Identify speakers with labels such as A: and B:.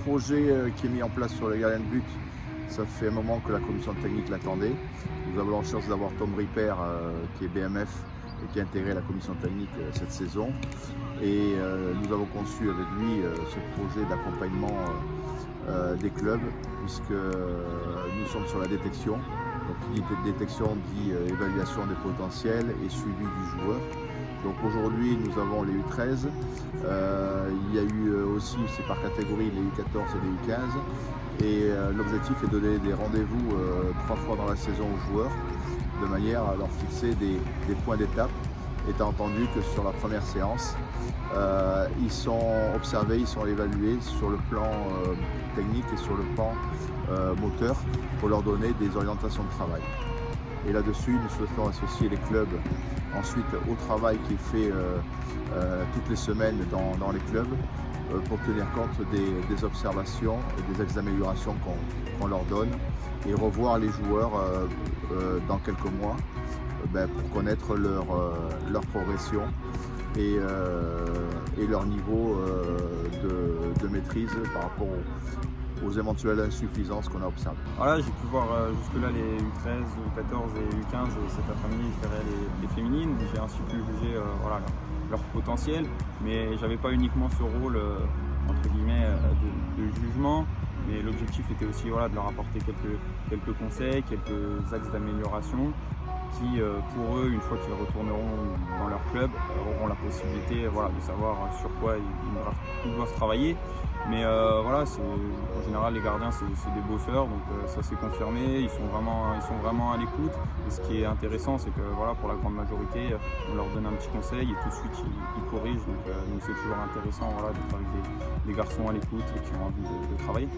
A: projet qui est mis en place sur les gardiens de but, ça fait un moment que la commission technique l'attendait. Nous avons la chance d'avoir Tom Ripper qui est BMF et qui a intégré la commission technique cette saison. Et nous avons conçu avec lui ce projet d'accompagnement des clubs, puisque nous sommes sur la détection. Donc, qui dit détection dit évaluation des potentiels et suivi du joueur. Donc aujourd'hui nous avons les U13, il y a eu aussi, c'est par catégorie, les U14 et les U15. Et l'objectif est de donner des rendez-vous 3 fois dans la saison aux joueurs, de manière à leur fixer des points d'étape, étant entendu que sur la première séance, ils sont observés, ils sont évalués sur le plan technique et sur le plan moteur pour leur donner des orientations de travail. Et là-dessus, nous souhaitons associer les clubs ensuite au travail qui est fait toutes les semaines dans les clubs pour tenir compte des observations et des axes d'amélioration qu'on leur donne et revoir les joueurs dans quelques mois pour connaître leur progression et leur niveau de maîtrise par rapport aux éventuelles insuffisances qu'on a observées.
B: Voilà, j'ai pu voir jusque-là les U13, U14 et U15 et cet après-midi je verrai les féminines. J'ai ainsi pu juger leur potentiel, mais j'avais pas uniquement ce rôle entre guillemets de jugement, mais l'objectif était aussi de leur apporter quelques conseils, quelques axes d'amélioration qui pour eux, une fois qu'ils retourneront dans leur club, auront la possibilité de savoir sur quoi ils doivent travailler. Mais en général les gardiens c'est des bosseurs, donc ça s'est confirmé, ils sont vraiment à l'écoute. Et ce qui est intéressant c'est que pour la grande majorité on leur donne un petit conseil et tout de suite ils corrigent, donc c'est toujours intéressant d'être avec des garçons à l'écoute et qui ont envie de travailler.